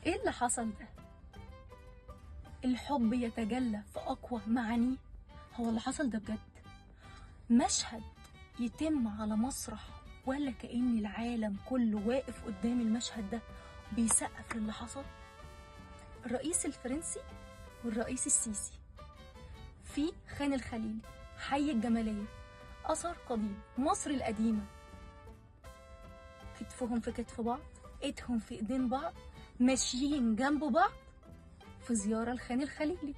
ايه اللي حصل ده؟ الحب يتجلى في اقوى معانيه. هو اللي حصل ده بجد مشهد يتم على مسرح، ولا كأن العالم كله واقف قدام المشهد ده بيسقف للي حصل؟ الرئيس الفرنسي والرئيس السيسي في خان الخليلي، حي الجمالية، أثر قديم مصر القديمة، كتفهم في كتف بعض، ايدهم في ايدين بعض، ماشيين جنب بعض في زيارة لخان الخليلي.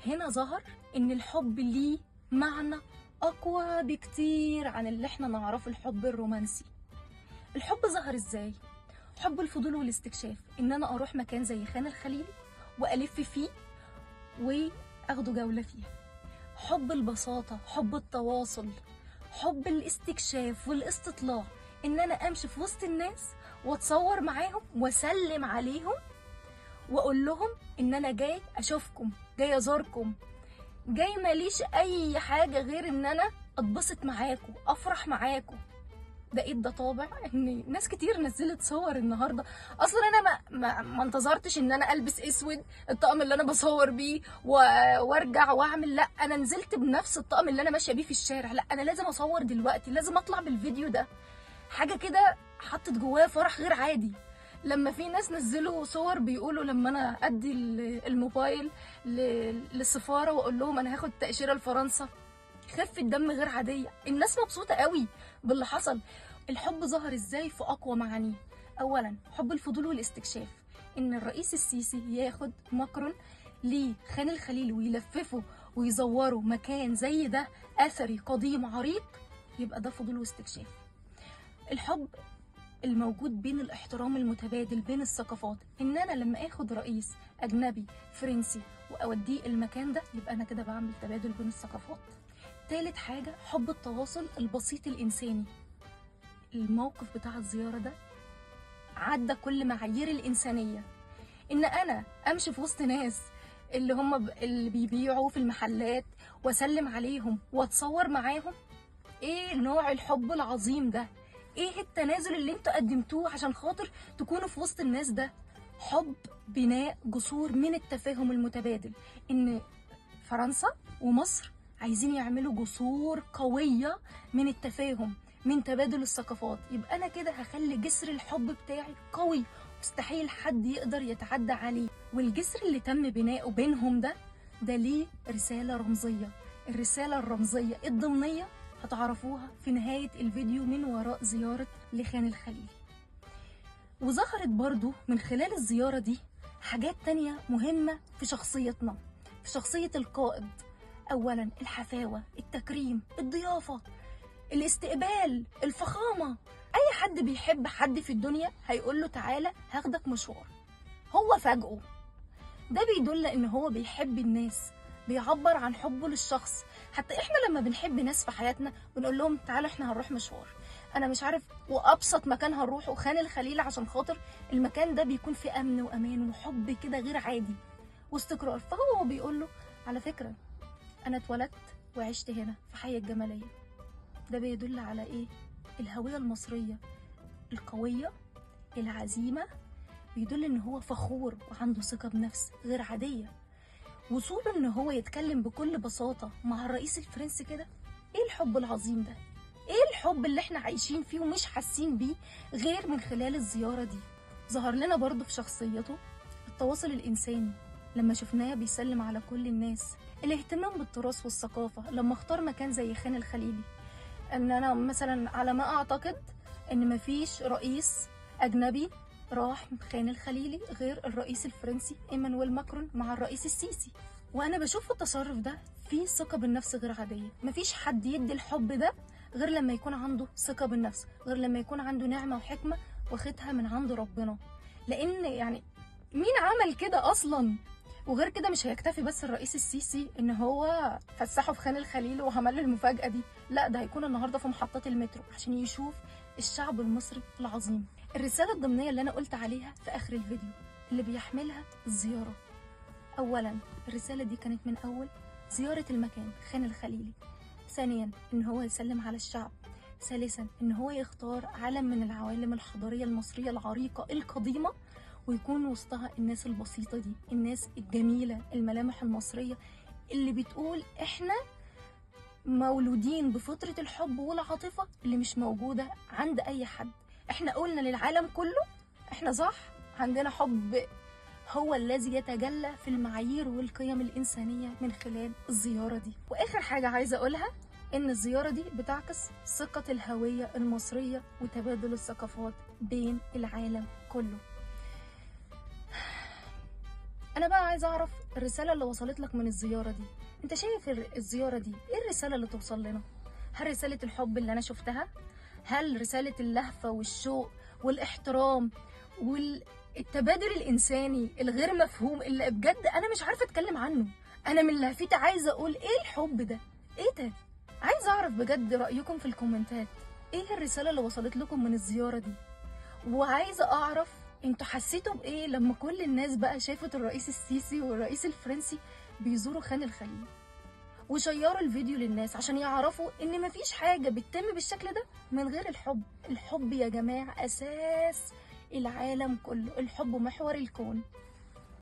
هنا ظهر ان الحب ليه معنى اقوى بكتير عن اللي احنا نعرفه الحب الرومانسي. الحب ظهر ازاي؟ حب الفضول والاستكشاف، ان انا اروح مكان زي خان الخليلي والف فيه واخده جولة فيها. حب البساطة، حب التواصل، حب الاستكشاف والاستطلاع، ان انا امشي في وسط الناس واتصور معاهم واسلم عليهم واقول لهم ان انا جاي اشوفكم، جاي ازوركم، جاي ماليش اي حاجة غير ان انا اتبسط معاكم، افرح معاكم. بقيت ده طابع ان ناس كتير نزلت صور النهارده. اصلا انا ما انتظرتش ان انا البس اسود، الطقم اللي انا بصور بيه وارجع واعمل، لا انا نزلت بنفس الطقم اللي انا ماشيه بيه في الشارع. لا انا لازم اصور دلوقتي، لازم اطلع بالفيديو ده. حاجه كده حطت جوايا فرح غير عادي. لما في ناس نزلوا صور بيقولوا لما انا ادي الموبايل للسفاره واقول لهم انا هاخد تاشيره لفرنسا، خفة دم غير عادية. الناس مبسوطة قوي باللي حصل. الحب ظهر ازاي في اقوى معانيه؟ اولا حب الفضول والاستكشاف، ان الرئيس السيسي ياخد ماكرون لخان الخليل ويلففه ويزوروا مكان زي ده اثري قديم عريق، يبقى ده فضول واستكشاف. الحب الموجود بين الاحترام المتبادل بين الثقافات، ان انا لما اخد رئيس اجنبي فرنسي واوديه المكان ده يبقى انا كده بعمل تبادل بين الثقافات. تالت حاجة حب التواصل البسيط الإنساني. الموقف بتاع الزيارة ده عدى كل معايير الإنسانية، إن أنا أمشي في وسط ناس اللي هم اللي بيبيعوا في المحلات وأسلم عليهم وأتصور معاهم. إيه نوع الحب العظيم ده؟ إيه التنازل اللي انتوا قدمتوه عشان خاطر تكونوا في وسط الناس ده؟ حب بناء جسور من التفاهم المتبادل، إن فرنسا ومصر عايزين يعملوا جسور قوية من التفاهم، من تبادل الثقافات. يبقى أنا كده هخلي جسر الحب بتاعي قوي، مستحيل حد يقدر يتعدى عليه. والجسر اللي تم بناؤه بينهم ده ليه رسالة رمزية. الرسالة الرمزية الضمنية هتعرفوها في نهاية الفيديو من وراء زيارة لخان الخليلي. وظهرت برضو من خلال الزيارة دي حاجات تانية مهمة في شخصيتنا، في شخصية القائد. أولا الحفاوة، التكريم، الضيافة، الاستقبال، الفخامة. أي حد بيحب حد في الدنيا هيقول له تعالى هاخدك مشوار. هو فاجئه، ده بيدل إن هو بيحب الناس، بيعبر عن حبه للشخص. حتى إحنا لما بنحب ناس في حياتنا بنقول لهم تعالى إحنا هنروح مشوار، أنا مش عارف، وأبسط مكان هنروحه خان الخليل عشان خاطر المكان ده بيكون فيه أمن وأمان وحب كده غير عادي واستقرار. فهو بيقول له على فكرة أنا اتولدت وعشت هنا في حي الجمالية. ده بيدل على إيه؟ الهوية المصرية القوية العزيمة، بيدل إن هو فخور وعنده ثقة بنفس غير عادية. وصوله إن هو يتكلم بكل بساطة مع الرئيس الفرنسي كده، إيه الحب العظيم ده؟ إيه الحب اللي إحنا عايشين فيه ومش حاسين بيه غير من خلال الزيارة دي؟ ظهر لنا برضه في شخصيته التواصل الإنساني، لما شفناه بيسلم على كل الناس. الاهتمام بالتراث والثقافة، لما اختار مكان زي خان الخليلي، ان انا مثلا على ما اعتقد ان مفيش رئيس اجنبي راح خان الخليلي غير الرئيس الفرنسي ايمانويل ماكرون مع الرئيس السيسي. وانا بشوف التصرف ده فيه ثقة بالنفس غير عادية. مفيش حد يدي الحب ده غير لما يكون عنده ثقة بالنفس، غير لما يكون عنده نعمة وحكمة واخدها من عند ربنا. لان يعني مين عمل كده اصلا؟ وغير كده مش هيكتفي بس الرئيس السيسي ان هو فسحه في خان الخليل وعمل له المفاجأة دي، لا ده هيكون النهارده في محطات المترو عشان يشوف الشعب المصري العظيم. الرسالة الضمنية اللي انا قلت عليها في اخر الفيديو اللي بيحملها الزيارة، اولا الرسالة دي كانت من اول زيارة المكان خان الخليلي، ثانيا ان هو يسلم على الشعب، ثالثا ان هو يختار علم من العوالم الحضارية المصرية العريقة القديمة، ويكون وسطها الناس البسيطة دي، الناس الجميلة الملامح المصرية اللي بتقول احنا مولودين بفطرة الحب والعاطفة اللي مش موجودة عند اي حد. احنا قلنا للعالم كله احنا صح، عندنا حب هو الذي يتجلى في المعايير والقيم الإنسانية من خلال الزيارة دي. وآخر حاجة عايزة أقولها إن الزيارة دي بتعكس ثقة الهوية المصرية وتبادل الثقافات بين العالم كله. أنا بقى عايزة أعرف الرسالة اللي وصلت لك من الزيارة دي. أنت شايف الزيارة دي إيه الرسالة اللي توصل لنا؟ هل رسالة الحب اللي أنا شفتها؟ هل رسالة اللهفة والشوق والاحترام والتبادل الإنساني الغير مفهوم اللي بجد أنا مش عارفة أتكلم عنه؟ أنا من لهفتي عايزة أقول إيه الحب ده؟ إيه ده؟ عايزة أعرف بجد رأيكم في الكومنتات. إيه الرسالة اللي وصلت لكم من الزيارة دي؟ وعايزة أعرف انتوا حسيتوا بإيه لما كل الناس بقى شافت الرئيس السيسي والرئيس الفرنسي بيزوروا خان الخليلي، وشيروا الفيديو للناس عشان يعرفوا ان مفيش حاجة بتتم بالشكل ده من غير الحب. الحب يا جماعة اساس العالم كله، الحب محور الكون.